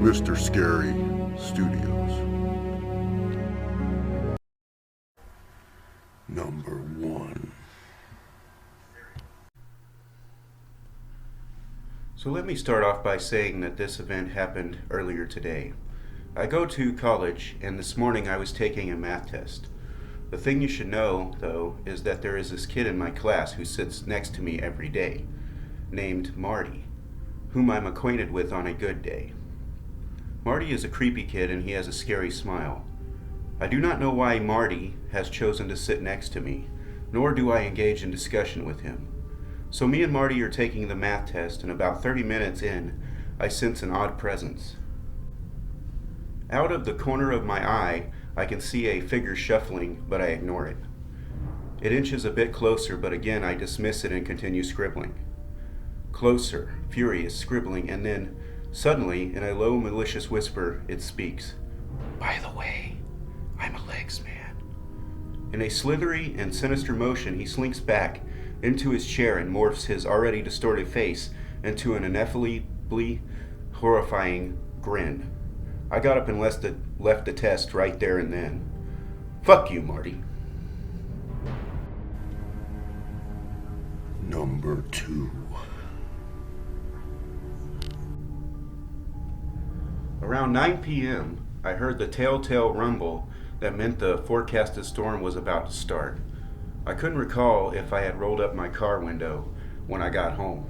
Mr. Scary Studios. Number 1. So let me start off by saying that this event happened earlier today. I go to college, and this morning I was taking a math test. The thing you should know, though, is that there is this kid in my class who sits next to me every day, named Marty, whom I'm acquainted with on a good day. Marty is a creepy kid and he has a scary smile. I do not know why Marty has chosen to sit next to me, nor do I engage in discussion with him. So me and Marty are taking the math test, and about 30 minutes in, I sense an odd presence. Out of the corner of my eye, I can see a figure shuffling, but I ignore it. It inches a bit closer, but again I dismiss it and continue scribbling. Closer, furious, scribbling, and then, suddenly, in a low, malicious whisper, it speaks. "By the way, I'm a legs man." In a slithery and sinister motion, he slinks back into his chair and morphs his already distorted face into an ineffably horrifying grin. I got up and left the test right there and then. Fuck you, Marty. Number 2. Around 9 p.m., I heard the telltale rumble that meant the forecasted storm was about to start. I couldn't recall if I had rolled up my car window when I got home.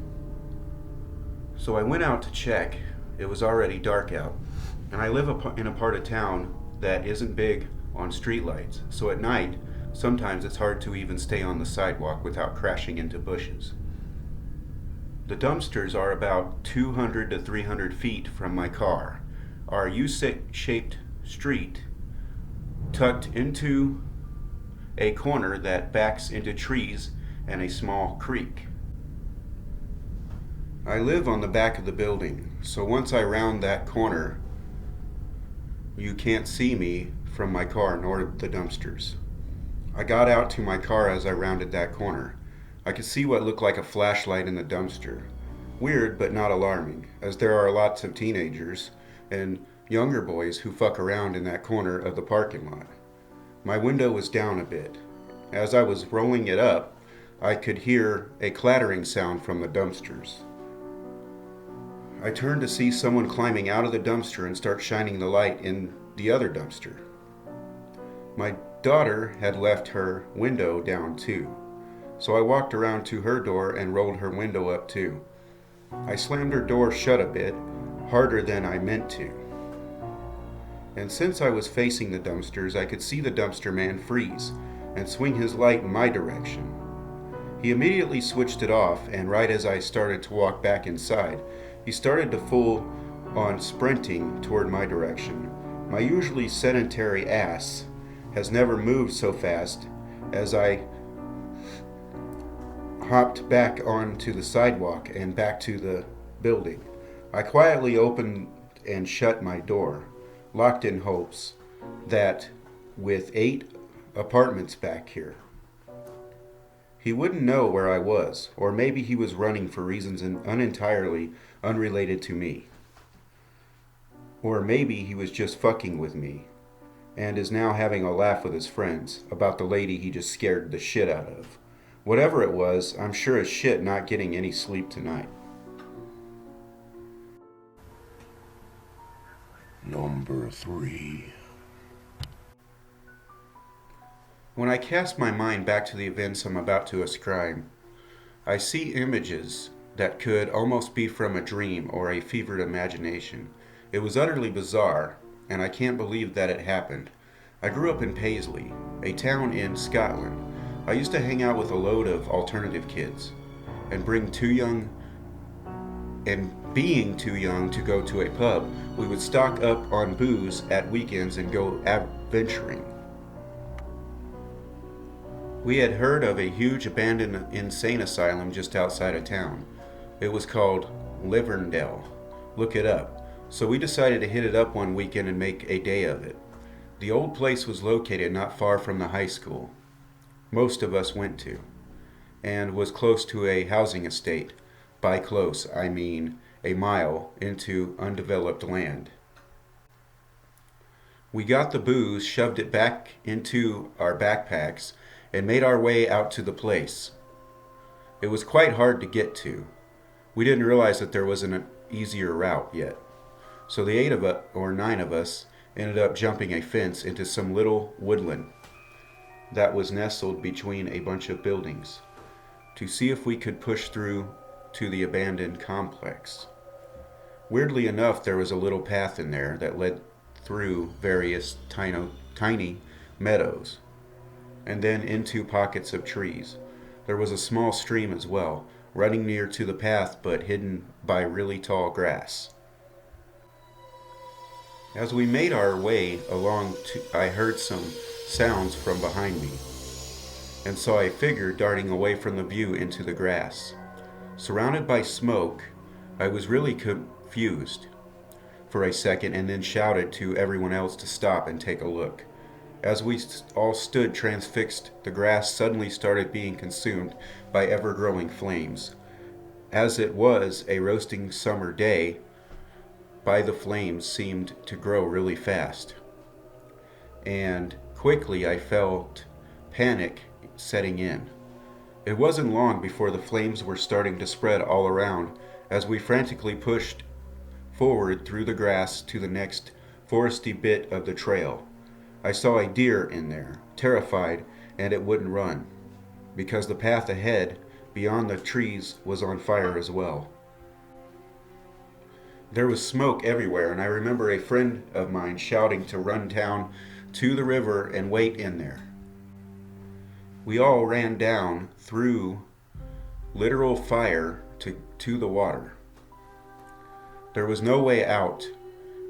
So I went out to check. It was already dark out, and I live in a part of town that isn't big on streetlights, so at night, sometimes it's hard to even stay on the sidewalk without crashing into bushes. The dumpsters are about 200 to 300 feet from my car. Our U-shaped street tucked into a corner that backs into trees and a small creek. I live on the back of the building, so once I round that corner, you can't see me from my car nor the dumpsters. I got out to my car as I rounded that corner. I could see what looked like a flashlight in the dumpster. Weird, but not alarming, as there are lots of teenagers and younger boys who fuck around in that corner of the parking lot. My window was down a bit. As I was rolling it up, I could hear a clattering sound from the dumpsters. I turned to see someone climbing out of the dumpster and start shining the light in the other dumpster. My daughter had left her window down too, so I walked around to her door and rolled her window up too. I slammed her door shut a bit, harder than I meant to. And since I was facing the dumpsters, I could see the dumpster man freeze and swing his light in my direction. He immediately switched it off, and right as I started to walk back inside, he started to full on sprinting toward my direction. My usually sedentary ass has never moved so fast as I hopped back onto the sidewalk and back to the building. I quietly opened and shut my door, locked in hopes that with 8 apartments back here, he wouldn't know where I was, or maybe he was running for reasons entirely unrelated to me. Or maybe he was just fucking with me, and is now having a laugh with his friends about the lady he just scared the shit out of. Whatever it was, I'm sure as shit not getting any sleep tonight. Number 3. When I cast my mind back to the events I'm about to ascribe, I see images that could almost be from a dream or a fevered imagination. It was utterly bizarre, and I can't believe that it happened. I grew up in Paisley, a town in Scotland. I used to hang out with a load of alternative kids, and being too young to go to a pub, we would stock up on booze at weekends and go adventuring. We had heard of a huge abandoned insane asylum just outside of town. It was called Liverndale. Look it up. So we decided to hit it up one weekend and make a day of it. The old place was located not far from the high school most of us went to, and was close to a housing estate. By close, I mean a mile into undeveloped land. We got the booze, shoved it back into our backpacks, and made our way out to the place. It was quite hard to get to. We didn't realize that there was an easier route yet. So the 9 of us ended up jumping a fence into some little woodland that was nestled between a bunch of buildings to see if we could push through to the abandoned complex. Weirdly enough, there was a little path in there that led through various tiny meadows and then into pockets of trees. There was a small stream as well, running near to the path but hidden by really tall grass. As we made our way along, I heard some sounds from behind me and saw a figure darting away from the view into the grass. Surrounded by smoke, I was really confused for a second and then shouted to everyone else to stop and take a look. As we all stood transfixed, the grass suddenly started being consumed by ever-growing flames. As it was a roasting summer day, the flames seemed to grow really fast. And quickly I felt panic setting in. It wasn't long before the flames were starting to spread all around as we frantically pushed forward through the grass to the next foresty bit of the trail. I saw a deer in there, terrified, and it wouldn't run, because the path ahead, beyond the trees, was on fire as well. There was smoke everywhere, and I remember a friend of mine shouting to run down to the river and wait in there. We all ran down through literal fire to the water. There was no way out,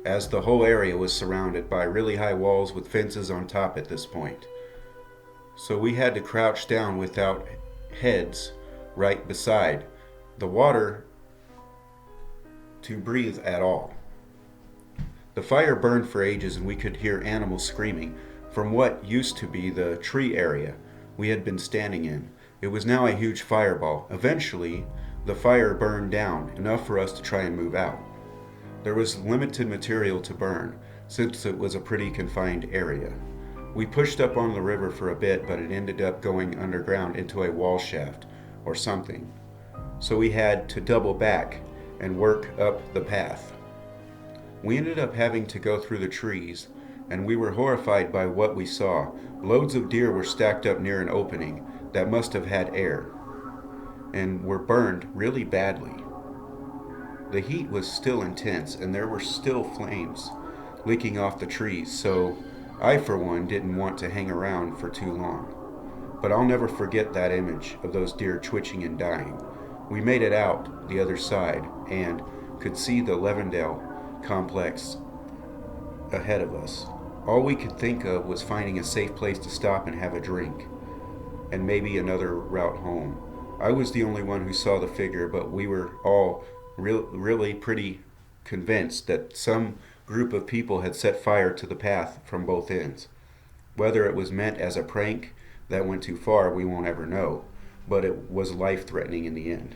as the whole area was surrounded by really high walls with fences on top at this point. So we had to crouch down without heads right beside the water to breathe at all. The fire burned for ages and we could hear animals screaming from what used to be the tree area we had been standing in. It was now a huge fireball. Eventually, the fire burned down, enough for us to try and move out. There was limited material to burn, since it was a pretty confined area. We pushed up on the river for a bit, but it ended up going underground into a wall shaft or something. So we had to double back and work up the path. We ended up having to go through the trees, and we were horrified by what we saw. Loads of deer were stacked up near an opening that must have had air, and were burned really badly. The heat was still intense, and there were still flames leaking off the trees, so I, for one, didn't want to hang around for too long. But I'll never forget that image of those deer twitching and dying. We made it out the other side and could see the Levendale complex ahead of us. All we could think of was finding a safe place to stop and have a drink, and maybe another route home. I was the only one who saw the figure, but we were all really pretty convinced that some group of people had set fire to the path from both ends. Whether it was meant as a prank that went too far, we won't ever know, but it was life-threatening in the end.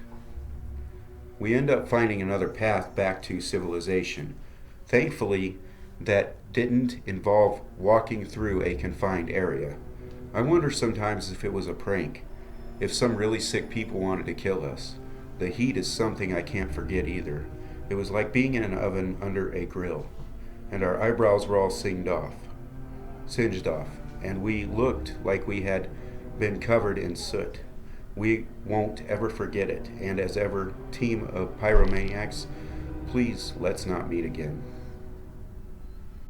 We end up finding another path back to civilization. Thankfully, that didn't involve walking through a confined area. I wonder sometimes if it was a prank, if some really sick people wanted to kill us. The heat is something I can't forget either. It was like being in an oven under a grill, and our eyebrows were all singed off, and we looked like we had been covered in soot. We won't ever forget it, and as ever, team of pyromaniacs, please let's not meet again.